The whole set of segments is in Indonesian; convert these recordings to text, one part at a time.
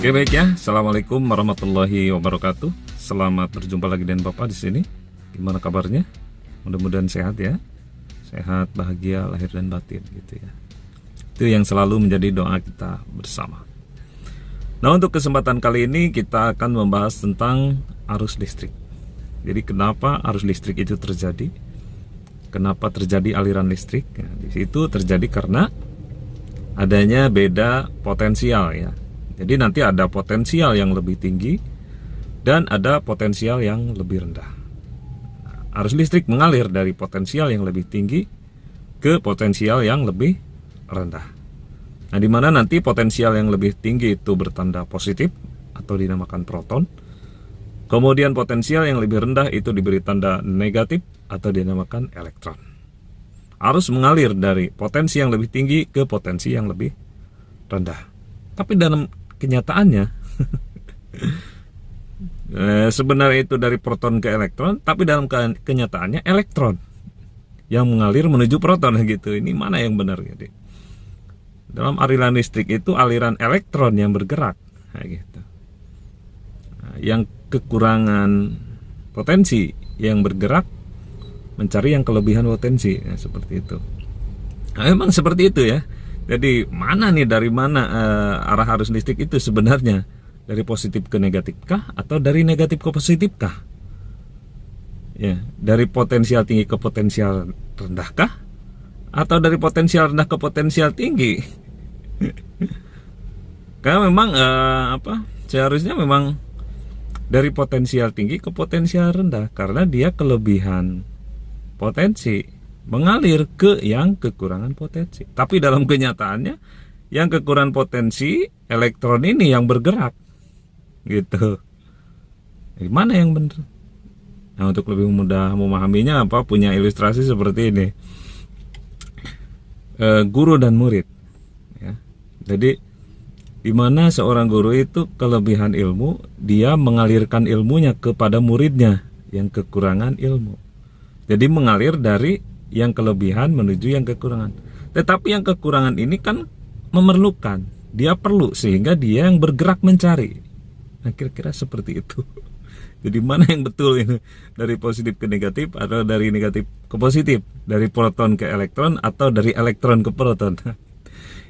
Oke, baik ya. Assalamualaikum warahmatullahi wabarakatuh. Selamat berjumpa lagi dengan Bapak di sini. Gimana kabarnya? Mudah-mudahan sehat ya. Sehat, bahagia, lahir dan batin gitu ya. Itu yang selalu menjadi doa kita bersama. Nah, untuk kesempatan kali ini kita akan membahas tentang arus listrik. Jadi kenapa arus listrik itu terjadi? Kenapa terjadi aliran listrik? Nah, di situ terjadi karena adanya beda potensial ya. Jadi nanti ada potensial yang lebih tinggi dan ada potensial yang lebih rendah. Arus listrik mengalir dari potensial yang lebih tinggi ke potensial yang lebih rendah. Nah, di mana nanti potensial yang lebih tinggi itu bertanda positif atau dinamakan proton. Kemudian potensial yang lebih rendah itu diberi tanda negatif atau dinamakan elektron. Arus mengalir dari potensi yang lebih tinggi ke potensi yang lebih rendah. Tapi dalam kenyataannya sebenarnya itu dari proton ke elektron, tapi dalam kenyataannya elektron yang mengalir menuju proton gitu. Ini mana yang benar gitu? Dalam aliran listrik itu aliran elektron yang bergerak gitu. Nah, yang kekurangan potensi yang bergerak mencari yang kelebihan potensi ya, seperti itu. Nah, memang seperti itu ya. Jadi mana nih, dari mana arah arus listrik itu sebenarnya? Dari positif ke negatif kah? Atau dari negatif ke positif kah? Ya, dari potensial tinggi ke potensial rendah kah? Atau dari potensial rendah ke potensial tinggi? Karena memang seharusnya memang dari potensial tinggi ke potensial rendah, karena dia kelebihan potensi mengalir ke yang kekurangan potensi. Tapi dalam kenyataannya yang kekurangan potensi elektron ini yang bergerak gitu. Jadi mana yang benar? Nah, untuk lebih mudah memahaminya punya ilustrasi seperti ini. Guru dan murid ya. Jadi di mana seorang guru itu kelebihan ilmu, dia mengalirkan ilmunya kepada muridnya yang kekurangan ilmu. Jadi mengalir dari yang kelebihan menuju yang kekurangan. Tetapi yang kekurangan ini kan memerlukan, dia perlu, sehingga dia yang bergerak mencari. Nah, kira-kira seperti itu. Jadi mana yang betul ini? Dari positif ke negatif atau dari negatif ke positif? Dari proton ke elektron atau dari elektron ke proton?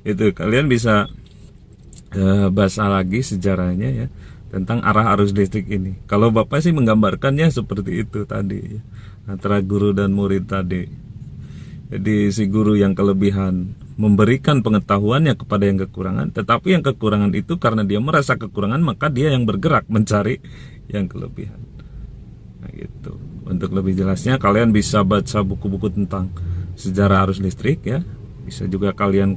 Itu kalian bisa bahas lagi sejarahnya ya, tentang arah arus listrik ini. Kalau Bapak sih menggambarkannya seperti itu tadi ya, antara guru dan murid tadi. Jadi si guru yang kelebihan memberikan pengetahuannya kepada yang kekurangan, tetapi yang kekurangan itu karena dia merasa kekurangan, maka dia yang bergerak mencari yang kelebihan. Nah gitu. Untuk lebih jelasnya kalian bisa baca buku-buku tentang sejarah arus listrik ya. Bisa juga kalian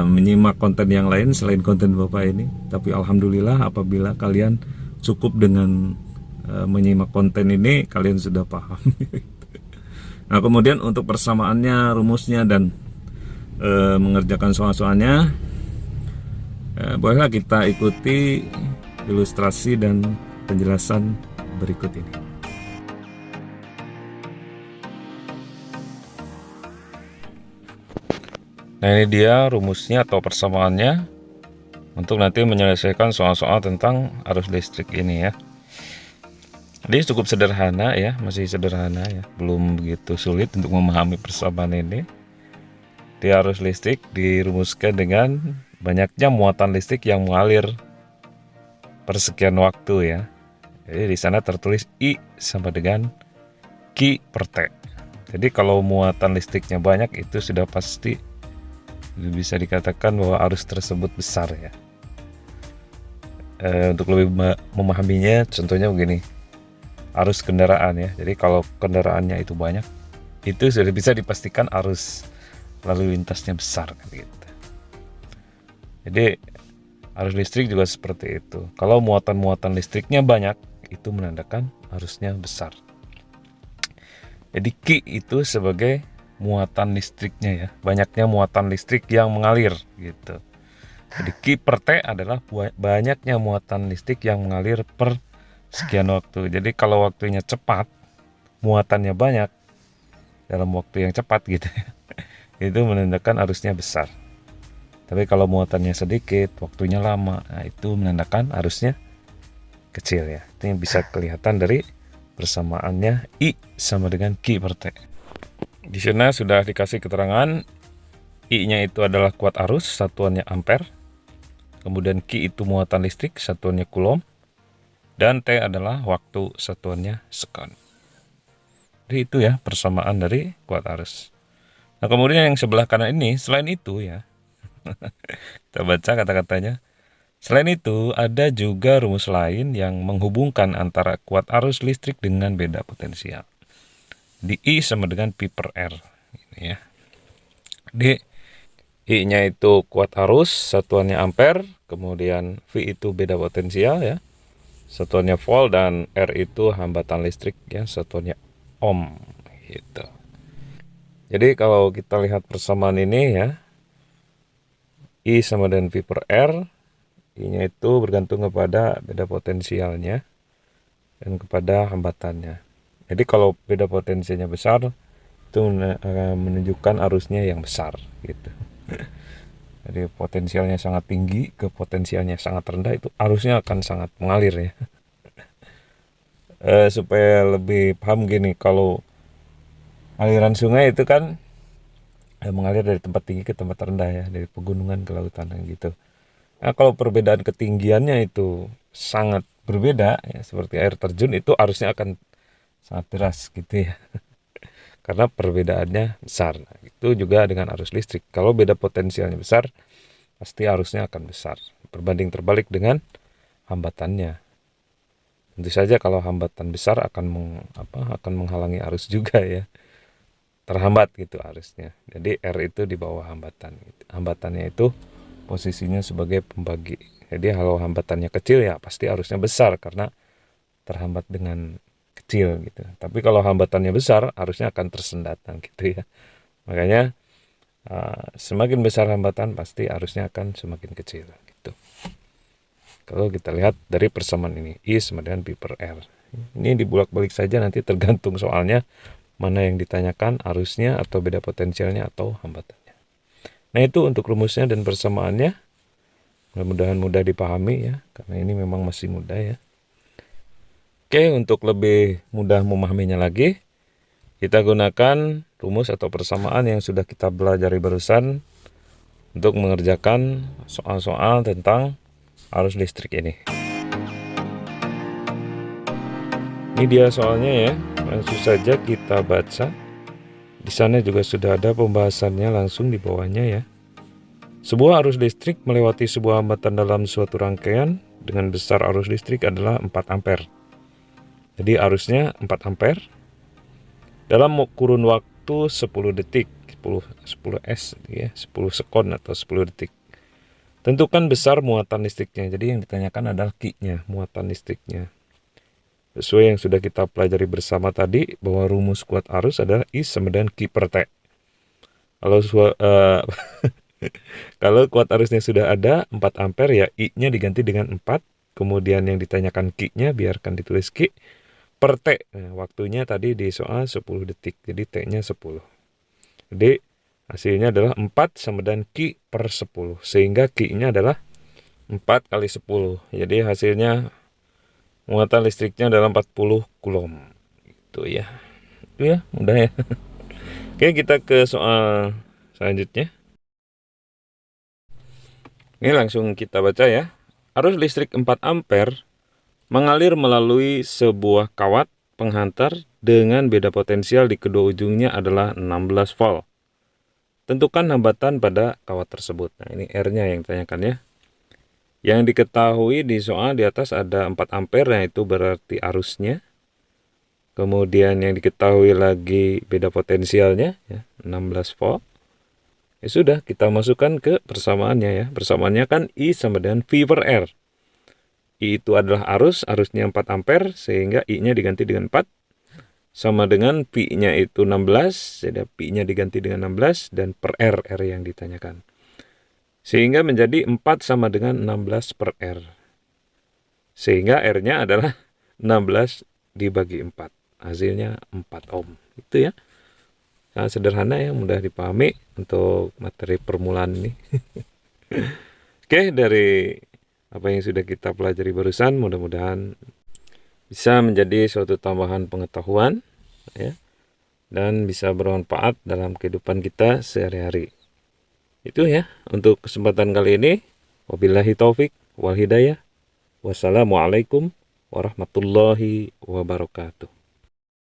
menyimak konten yang lain selain konten Bapak ini. Tapi alhamdulillah apabila kalian cukup dengan menyimak konten ini, kalian sudah paham. Nah, kemudian untuk persamaannya, rumusnya, dan mengerjakan soal-soalnya, bolehlah kita ikuti ilustrasi dan penjelasan berikut ini. Nah, ini dia rumusnya atau persamaannya untuk nanti menyelesaikan soal-soal tentang arus listrik ini ya. Jadi cukup sederhana ya, masih sederhana ya, belum begitu sulit untuk memahami persamaan ini. Di arus listrik dirumuskan dengan banyaknya muatan listrik yang mengalir per sekian waktu ya. Jadi di sana tertulis I sama dengan Q per T. Jadi kalau muatan listriknya banyak itu sudah pasti bisa dikatakan bahwa arus tersebut besar ya. Untuk lebih memahaminya, contohnya begini. Arus kendaraan ya. Jadi kalau kendaraannya itu banyak, itu sudah bisa dipastikan arus lalu lintasnya besar kan gitu. Jadi arus listrik juga seperti itu. Kalau muatan-muatan listriknya banyak, itu menandakan arusnya besar. Jadi Q itu sebagai muatan listriknya ya, banyaknya muatan listrik yang mengalir gitu. Jadi Q per T adalah banyaknya muatan listrik yang mengalir per sekian waktu. Jadi kalau waktunya cepat, muatannya banyak dalam waktu yang cepat gitu ya, itu menandakan arusnya besar. Tapi kalau muatannya sedikit, waktunya lama, nah itu menandakan arusnya kecil ya. Itu yang bisa kelihatan dari persamaannya I sama dengan Q per T. Di sana sudah dikasih keterangan I-nya itu adalah kuat arus, satuannya ampere. Kemudian Q itu muatan listrik, satuannya coulomb. Dan T adalah waktu, satuannya sekon. Jadi itu ya persamaan dari kuat arus. Nah kemudian yang sebelah kanan ini, selain itu ya, kita baca kata-katanya. Selain itu, ada juga rumus lain yang menghubungkan antara kuat arus listrik dengan beda potensial. Di I sama dengan P per R. Ini ya. Di I-nya itu kuat arus, satuannya ampere, kemudian V itu beda potensial ya, satuannya volt, dan R itu hambatan listrik ya, satuannya ohm gitu. Jadi kalau kita lihat persamaan ini ya, I sama dengan V per R, I-nya itu bergantung kepada beda potensialnya dan kepada hambatannya. Jadi kalau beda potensinya besar, itu menunjukkan arusnya yang besar gitu. Jadi potensialnya sangat tinggi ke potensialnya sangat rendah, itu arusnya akan sangat mengalir ya. Supaya lebih paham gini, kalau aliran sungai itu kan mengalir dari tempat tinggi ke tempat rendah ya, dari pegunungan ke lautan gitu. Nah kalau perbedaan ketinggiannya itu sangat berbeda ya, seperti air terjun, itu arusnya akan sangat deras gitu ya. Karena perbedaannya besar. Nah, itu juga dengan arus listrik. Kalau beda potensialnya besar, pasti arusnya akan besar. Berbanding terbalik dengan hambatannya. Tentu saja kalau hambatan besar akan menghalangi arus juga ya. Terhambat gitu arusnya. Jadi R itu di bawah hambatan. Hambatannya itu posisinya sebagai pembagi. Jadi kalau hambatannya kecil ya pasti arusnya besar karena terhambat dengan kecil gitu. Tapi kalau hambatannya besar, arusnya akan tersendat gitu ya. Makanya semakin besar hambatan pasti arusnya akan semakin kecil gitu. Kalau kita lihat dari persamaan ini, I sama dengan P per R. Ini dibulak-balik saja, nanti tergantung soalnya mana yang ditanyakan, arusnya atau beda potensialnya atau hambatannya. Nah itu untuk rumusnya dan persamaannya. Mudah-mudahan mudah dipahami ya, karena ini memang masih mudah ya. Oke, untuk lebih mudah memahaminya lagi, kita gunakan rumus atau persamaan yang sudah kita pelajari barusan untuk mengerjakan soal-soal tentang arus listrik ini. Ini dia soalnya ya, langsung saja kita baca. Di sana juga sudah ada pembahasannya langsung di bawahnya ya. Sebuah arus listrik melewati sebuah hambatan dalam suatu rangkaian dengan besar arus listrik adalah 4 ampere. Jadi arusnya 4 ampere dalam kurun waktu 10 detik, 10 S ya, 10 sekon atau 10 detik. Tentukan besar muatan listriknya. Jadi yang ditanyakan adalah Q-nya, muatan listriknya. Sesuai yang sudah kita pelajari bersama tadi, bahwa rumus kuat arus adalah I sama dengan Q per T. Kalau kuat arusnya sudah ada 4 ampere ya, I-nya diganti dengan 4. Kemudian yang ditanyakan Q-nya biarkan ditulis Q per T. Nah, waktunya tadi di soal 10 detik. Jadi T-nya 10. Jadi hasilnya adalah 4 sama dengan Q per 10. Sehingga Q-nya adalah 4 kali 10. Jadi hasilnya muatan listriknya adalah 40 coulomb. Itu ya. Itu ya, mudah ya. Oke, kita ke soal selanjutnya. Ini langsung kita baca ya. Arus listrik 4 ampere mengalir melalui sebuah kawat penghantar dengan beda potensial di kedua ujungnya adalah 16 volt. Tentukan hambatan pada kawat tersebut. Nah, ini R-nya yang ditanyakan ya. Yang diketahui di soal di atas ada 4 ampere, nah itu berarti arusnya. Kemudian yang diketahui lagi beda potensialnya ya, 16 volt. Ya sudah, kita masukkan ke persamaannya ya. Persamaannya kan I sama dengan V per R. I itu adalah arus, arusnya 4 ampere, sehingga I-nya diganti dengan 4. Sama dengan P-nya itu 16, jadi P-nya diganti dengan 16, dan per R yang ditanyakan. Sehingga menjadi 4 sama dengan 16 per R. Sehingga R-nya adalah 16 dibagi 4. Hasilnya 4 ohm. Itu ya. Sangat sederhana ya, mudah dipahami untuk materi permulaan ini. Oke, dari apa yang sudah kita pelajari barusan, mudah-mudahan bisa menjadi suatu tambahan pengetahuan ya, dan bisa bermanfaat dalam kehidupan kita sehari-hari. Itu ya untuk kesempatan kali ini. Wabillahi taufik wal hidayah. Wassalamualaikum warahmatullahi wabarakatuh.